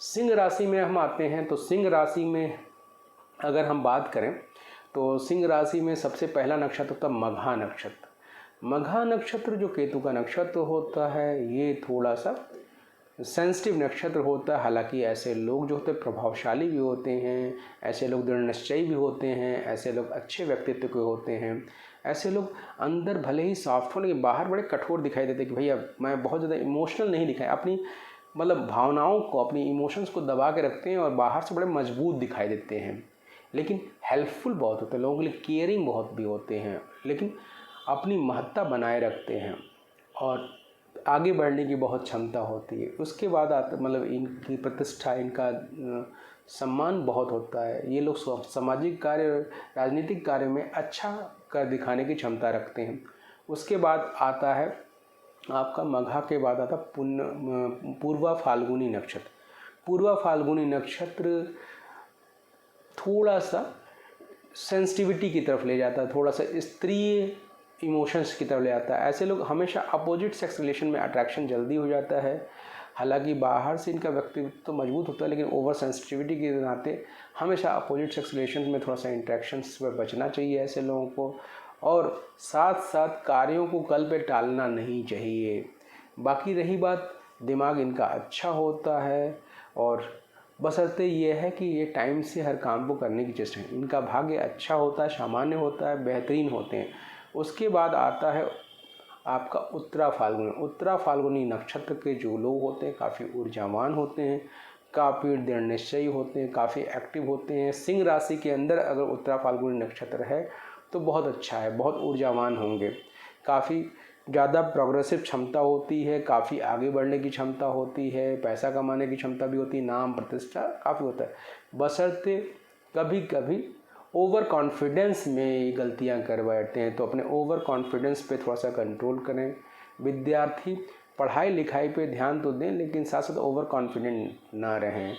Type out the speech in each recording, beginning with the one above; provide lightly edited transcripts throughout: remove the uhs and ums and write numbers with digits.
सिंह राशि में हम आते हैं, तो सिंह राशि में अगर हम बात करें तो सिंह राशि में सबसे पहला नक्षत्र होता है मघा नक्षत्र। मघा नक्षत्र जो केतु का नक्षत्र होता है, ये थोड़ा सा सेंसिटिव नक्षत्र होता है। हालांकि ऐसे लोग जो होते हैं प्रभावशाली भी होते हैं, ऐसे लोग दृढ़ निश्चयी भी होते हैं, ऐसे लोग अच्छे व्यक्तित्व के होते हैं, ऐसे लोग अंदर भले ही सॉफ्ट हो लेकिन बाहर बड़े कठोर दिखाई देते हैं कि भैया मैं बहुत ज़्यादा इमोशनल नहीं दिखाई, अपनी मतलब भावनाओं को, अपनी इमोशंस को दबा के रखते हैं और बाहर से बड़े मजबूत दिखाई देते हैं, लेकिन हेल्पफुल बहुत होते हैं, लोगों के लिए केयरिंग बहुत भी होते हैं, लेकिन अपनी महत्ता बनाए रखते हैं और आगे बढ़ने की बहुत क्षमता होती है। उसके बाद आता मतलब इनकी प्रतिष्ठा, इनका सम्मान बहुत होता है। ये लोग सामाजिक कार्य, राजनीतिक कार्य में अच्छा कर दिखाने की क्षमता रखते हैं। उसके बाद आता है आपका मघा के बाद आता पूर्वा फाल्गुनी नक्षत्र। पूर्वा फाल्गुनी नक्षत्र थोड़ा सा सेंसिटिविटी की तरफ ले जाता है, थोड़ा सा स्त्रीय इमोशंस की तरफ ले आता है। ऐसे लोग हमेशा अपोजिट सेक्स रिलेशन में अट्रैक्शन जल्दी हो जाता है। हालांकि बाहर से इनका व्यक्तित्व तो मजबूत होता है, लेकिन ओवर सेंसिटिविटी के नाते हमेशा अपोजिट सेक्स रिलेशन में थोड़ा सा इंट्रैक्शंस में बचना चाहिए ऐसे लोगों को, और साथ साथ कार्यों को कल पे टालना नहीं चाहिए। बाकी रही बात, दिमाग इनका अच्छा होता है और बशर्ते ये है कि ये टाइम से हर काम को करने की चेष्टा है। इनका भाग्य अच्छा होता है, सामान्य होता है, बेहतरीन होते हैं। उसके बाद आता है आपका उत्तरा फाल्गुनी। उत्तरा फाल्गुनी नक्षत्र के जो लोग होते हैं काफ़ी ऊर्जावान होते हैं, काफ़ी दृढ़ निश्चयी होते हैं, काफ़ी एक्टिव होते हैं। सिंह राशि के अंदर अगर उत्तरा फाल्गुनी नक्षत्र है तो बहुत अच्छा है, बहुत ऊर्जावान होंगे, काफ़ी ज़्यादा प्रोग्रेसिव क्षमता होती है, काफ़ी आगे बढ़ने की क्षमता होती है, पैसा कमाने की क्षमता भी होती है, नाम प्रतिष्ठा काफ़ी होता है। बशर्ते कभी कभी ओवर कॉन्फिडेंस में गलतियां कर बैठते हैं, तो अपने ओवर कॉन्फिडेंस पे थोड़ा सा कंट्रोल करें। विद्यार्थी पढ़ाई लिखाई पे ध्यान तो दें, लेकिन साथ साथ ओवर कॉन्फिडेंट ना रहें।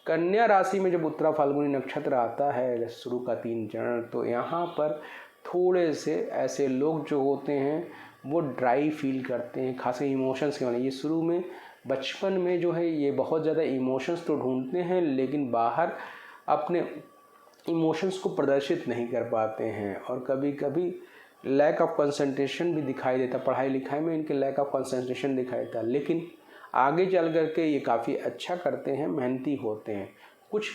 कन्या राशि में जब उत्तरा फाल्गुनी नक्षत्र आता है, शुरू का 3 चरण, तो यहाँ पर थोड़े से ऐसे लोग जो होते हैं वो ड्राई फील करते हैं, खासकर इमोशंस के मामले। ये शुरू में बचपन में जो है ये बहुत ज़्यादा इमोशंस तो ढूंढते हैं, लेकिन बाहर अपने इमोशंस को प्रदर्शित नहीं कर पाते हैं, और कभी कभी लैक ऑफ कंसंट्रेशन भी दिखाई देता। पढ़ाई लिखाई में इनके लैक ऑफ कंसंट्रेशन दिखाई देता, लेकिन आगे चल करके ये काफ़ी अच्छा करते हैं, मेहनती होते हैं। कुछ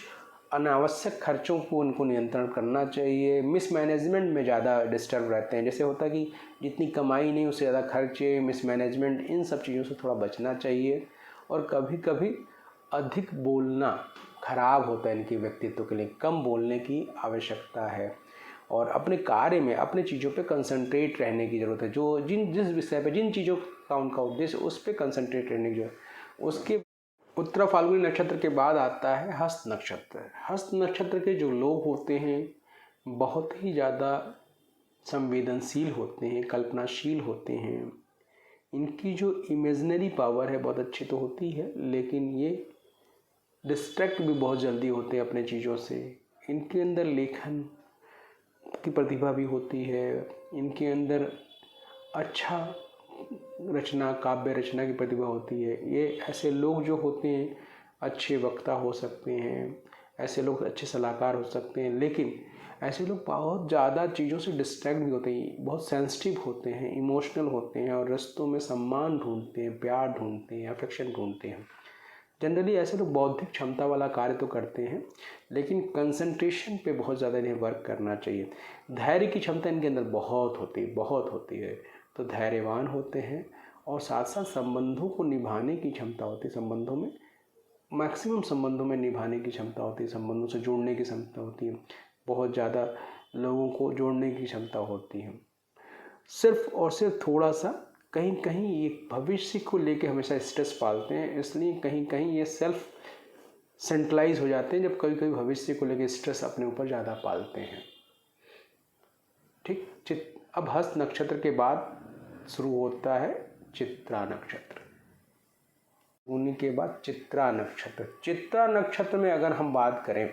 अनावश्यक खर्चों को उनको नियंत्रण करना चाहिए। मिसमैनेजमेंट में ज़्यादा डिस्टर्ब रहते हैं, जैसे होता है कि जितनी कमाई नहीं उससे ज़्यादा खर्चे, मिसमैनेजमेंट, इन सब चीज़ों से थोड़ा बचना चाहिए। और कभी कभी अधिक बोलना खराब होता है इनके व्यक्तित्व के लिए, कम बोलने की आवश्यकता है और अपने कार्य में, अपने चीज़ों पे कंसंट्रेट रहने की ज़रूरत है। जो जिस विषय पे, जिन चीज़ों का उनका उद्देश्य, उस पर कंसंट्रेट रहने की जरूरत। उसके उत्तरा फाल्गुनी नक्षत्र के बाद आता है हस्त नक्षत्र। हस्त नक्षत्र के जो लोग होते हैं बहुत ही ज़्यादा संवेदनशील होते हैं, कल्पनाशील होते हैं। इनकी जो इमेजिनरी पावर है बहुत अच्छी तो होती है, लेकिन ये डिस्ट्रैक्ट भी बहुत जल्दी होते हैं अपने चीज़ों से। इनके अंदर लेखन की प्रतिभा भी होती है, इनके अंदर अच्छा रचना, काव्य रचना की प्रतिभा होती है। ये ऐसे लोग जो होते हैं अच्छे वक्ता हो सकते हैं, ऐसे लोग अच्छे सलाहकार हो सकते हैं, लेकिन ऐसे लोग बहुत ज़्यादा चीज़ों से डिस्ट्रैक्ट भी होते हैं, बहुत सेंसिटिव होते हैं, इमोशनल होते हैं और रिश्तों में सम्मान ढूंढते हैं, प्यार ढूंढते हैं, अफेक्शन ढूंढते हैं। जनरली ऐसे लोग बौद्धिक क्षमता वाला कार्य तो करते हैं, लेकिन कंसंट्रेशन पे बहुत ज़्यादा इन्हें वर्क करना चाहिए। धैर्य की क्षमता इनके अंदर बहुत होती है, तो धैर्यवान होते हैं और साथ साथ संबंधों को निभाने की क्षमता होती है। संबंधों में मैक्सिमम संबंधों में निभाने की क्षमता होती है, संबंधों से जोड़ने की क्षमता होती है, बहुत ज़्यादा लोगों को जोड़ने की क्षमता होती है। सिर्फ और सिर्फ थोड़ा सा कहीं कहीं ये भविष्य को लेके हमेशा स्ट्रेस पालते हैं, इसलिए कहीं कहीं ये सेल्फ सेंट्रलाइज हो जाते हैं जब कभी कभी भविष्य को लेके स्ट्रेस अपने ऊपर ज़्यादा पालते हैं। ठीक। अब हस्त नक्षत्र के बाद शुरू होता है चित्रा नक्षत्र। उन्हीं के बाद चित्रा नक्षत्र। चित्रा नक्षत्र में अगर हम बात करें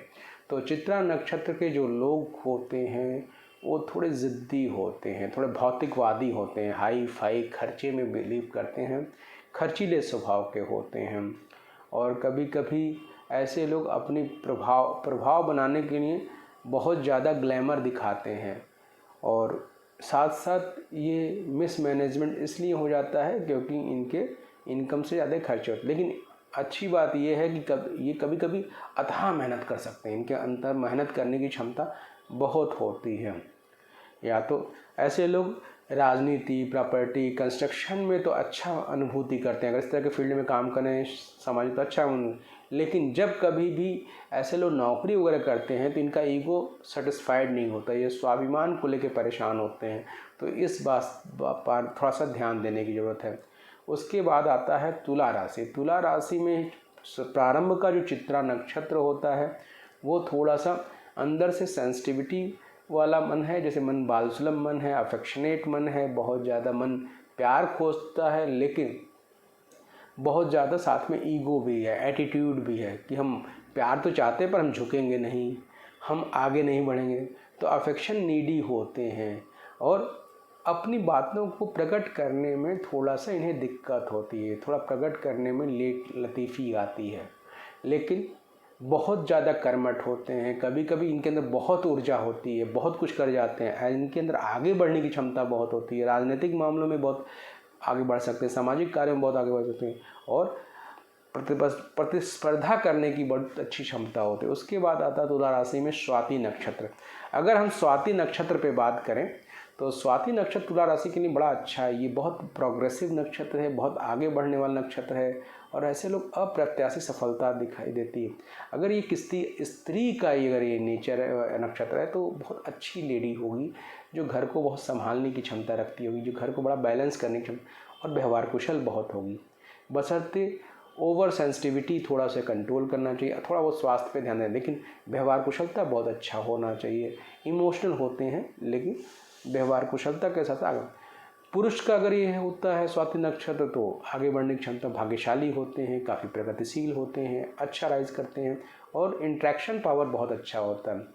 तो चित्रा नक्षत्र के जो लोग होते हैं वो थोड़े ज़िद्दी होते हैं, थोड़े भौतिकवादी होते हैं, हाई फाई खर्चे में बिलीव करते हैं, खर्चीले स्वभाव के होते हैं और कभी कभी ऐसे लोग अपनी प्रभाव बनाने के लिए बहुत ज़्यादा ग्लैमर दिखाते हैं, और साथ साथ ये मिसमैनेजमेंट इसलिए हो जाता है क्योंकि इनके इनकम से ज़्यादा खर्च होते। लेकिन अच्छी बात ये है कि ये कभी कभी अथाह मेहनत कर सकते हैं, इनके अंदर मेहनत करने की क्षमता बहुत होती है। या तो ऐसे लोग राजनीति, प्रॉपर्टी, कंस्ट्रक्शन में तो अच्छा अनुभूति करते हैं, अगर इस तरह के फील्ड में काम करें समाज तो अच्छा। लेकिन जब कभी भी ऐसे लोग नौकरी वगैरह करते हैं तो इनका ईगो सेटिस्फाइड नहीं होता, ये स्वाभिमान को लेकर परेशान होते हैं। तो इस बात पर थोड़ा सा ध्यान देने की ज़रूरत है। उसके बाद आता है तुला राशि। तुला राशि में प्रारंभ का जो चित्रा नक्षत्र होता है वो थोड़ा सा अंदर से सेंसिटिविटी वाला मन है, जैसे मन बालसुलभ मन है, अफेक्शनेट मन है, बहुत ज़्यादा मन प्यार खोजता है, लेकिन बहुत ज़्यादा साथ में ईगो भी है, एटीट्यूड भी है कि हम प्यार तो चाहते हैं पर हम झुकेंगे नहीं, हम आगे नहीं बढ़ेंगे। तो अफेक्शन नीडी होते हैं और अपनी बातों को प्रकट करने में थोड़ा सा इन्हें दिक्कत होती है, थोड़ा प्रकट करने में लेट लतीफ़ी आती है। लेकिन बहुत ज़्यादा कर्मठ होते हैं, कभी कभी इनके अंदर बहुत ऊर्जा होती है, बहुत कुछ कर जाते हैं, इनके अंदर आगे बढ़ने की क्षमता बहुत होती है, राजनीतिक मामलों में बहुत आगे बढ़ सकते हैं, सामाजिक कार्यों में बहुत आगे बढ़ सकते हैं और प्रतिस्पर्धा करने की बहुत अच्छी क्षमता होती है। उसके बाद आता है तुला राशि में स्वाति नक्षत्र। अगर हम स्वाति नक्षत्र पे बात करें तो स्वाति नक्षत्र तुला राशि के लिए बड़ा अच्छा है। ये बहुत प्रोग्रेसिव नक्षत्र है, बहुत आगे बढ़ने वाला नक्षत्र है और ऐसे लोग अप्रत्याशित सफलता दिखाई देती है। अगर ये किसी स्त्री का अगर ये नेचर नक्षत्र है तो बहुत अच्छी लेडी होगी, जो घर को बहुत संभालने की क्षमता रखती होगी, जो घर को बड़ा बैलेंस करने की क्षमता और व्यवहार कुशल बहुत होगी। बशर्ते ओवर सेंसिटिविटी थोड़ा सा कंट्रोल करना चाहिए, थोड़ा बहुत स्वास्थ्य पे ध्यान दें, लेकिन व्यवहार कुशलता बहुत अच्छा होना चाहिए। इमोशनल होते हैं लेकिन व्यवहार कुशलता के साथ आगे। पुरुष का अगर ये होता है स्वाति नक्षत्र तो आगे बढ़ने की क्षमता, भाग्यशाली होते हैं, काफ़ी प्रगतिशील होते हैं, अच्छा राइज करते हैं और इंट्रैक्शन पावर बहुत अच्छा होता है।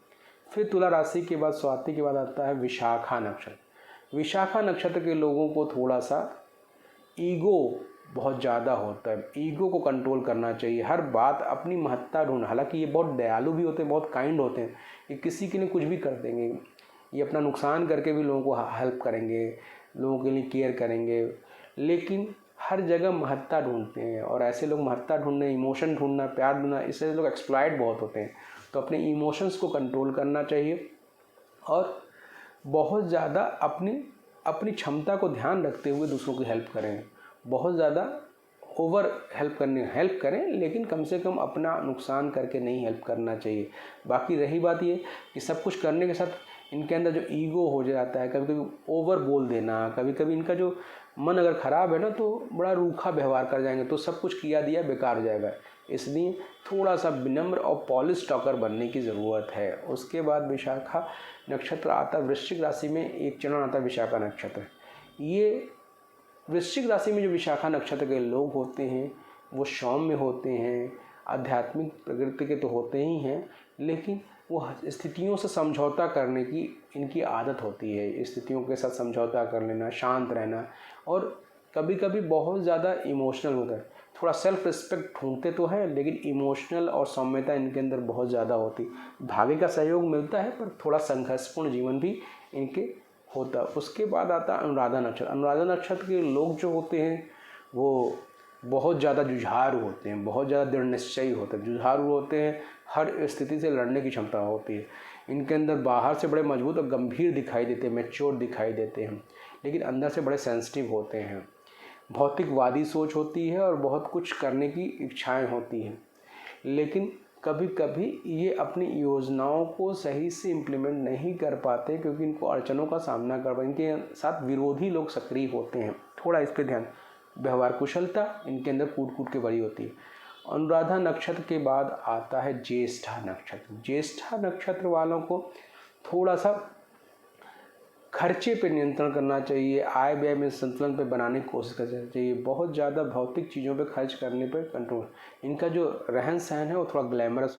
फिर तुला राशि के बाद स्वाति के बाद आता है विशाखा नक्षत्र। विशाखा नक्षत्र के लोगों को थोड़ा सा ईगो बहुत ज़्यादा होता है, ईगो को कंट्रोल करना चाहिए, हर बात अपनी महत्ता ढूंढ। हालांकि ये बहुत दयालु भी होते हैं, बहुत काइंड होते हैं, ये किसी के लिए कुछ भी कर देंगे, ये अपना नुकसान करके भी लोगों को हेल्प करेंगे, लोगों के लिए केयर करेंगे, लेकिन हर जगह महत्ता ढूंढते हैं और ऐसे लोग महत्ता ढूंढने, इमोशन ढूंढना, प्यार ढूंढना, इससे लोग एक्सप्लॉइट बहुत होते हैं। तो अपने इमोशंस को कंट्रोल करना चाहिए और बहुत ज़्यादा अपनी क्षमता को ध्यान रखते हुए दूसरों की हेल्प करें। बहुत ज़्यादा ओवर हेल्प करें, लेकिन कम से कम अपना नुकसान करके नहीं हेल्प करना चाहिए। बाकी रही बात ये कि सब कुछ करने के साथ इनके अंदर जो ईगो हो जाता है, कभी कभी ओवर बोल देना, कभी कभी इनका जो मन अगर ख़राब है ना तो बड़ा रूखा व्यवहार कर जाएंगे, तो सब कुछ किया दिया बेकार हो जाएगा। इसलिए थोड़ा सा विनम्र और पॉलिश टॉकर बनने की ज़रूरत है। उसके बाद विशाखा नक्षत्र आता है वृश्चिक राशि में, एक चरण आता है विशाखा नक्षत्र। ये वृश्चिक राशि में जो विशाखा नक्षत्र के लोग होते हैं वो सौम्य होते हैं, आध्यात्मिक प्रकृति के तो होते ही हैं, लेकिन वो स्थितियों से समझौता करने की इनकी आदत होती है। स्थितियों के साथ समझौता कर लेना, शांत रहना, और कभी कभी बहुत ज़्यादा इमोशनल होता है। थोड़ा सेल्फ रिस्पेक्ट ढूंढते तो है, लेकिन इमोशनल और सौम्यता इनके अंदर बहुत ज़्यादा होती। भाग्य का सहयोग मिलता है पर थोड़ा संघर्षपूर्ण जीवन भी इनके होता। उसके बाद आता अनुराधा नक्षत्र। अनुराधा नक्षत्र के लोग जो होते हैं वो बहुत ज़्यादा जुझारू होते हैं, बहुत ज़्यादा दृढ़ निश्चयी होते हैं, जुझारू होते हैं, हर स्थिति से लड़ने की क्षमता होती है। इनके अंदर बाहर से बड़े मजबूत और गंभीर दिखाई देते हैं, मैच्योर दिखाई देते हैं, लेकिन अंदर से बड़े सेंसिटिव होते हैं। भौतिकवादी सोच होती है और बहुत कुछ करने की इच्छाएं होती हैं, लेकिन कभी कभी ये अपनी योजनाओं को सही से इम्प्लीमेंट नहीं कर पाते क्योंकि इनको अड़चनों का सामना कर पाते। इनके साथ विरोधी लोग सक्रिय होते हैं, थोड़ा इस पर ध्यान। व्यवहार कुशलता इनके अंदर कूट कूट के भरी होती है। अनुराधा नक्षत्र के बाद आता है ज्येष्ठा नक्षत्र। ज्येष्ठा नक्षत्र वालों को थोड़ा सा खर्चे पे नियंत्रण करना चाहिए, आय व्यय में संतुलन पे बनाने की कोशिश करनी चाहिए। बहुत ज़्यादा भौतिक चीज़ों पे खर्च करने पे कंट्रोल। इनका जो रहन सहन है वो थोड़ा ग्लैमरस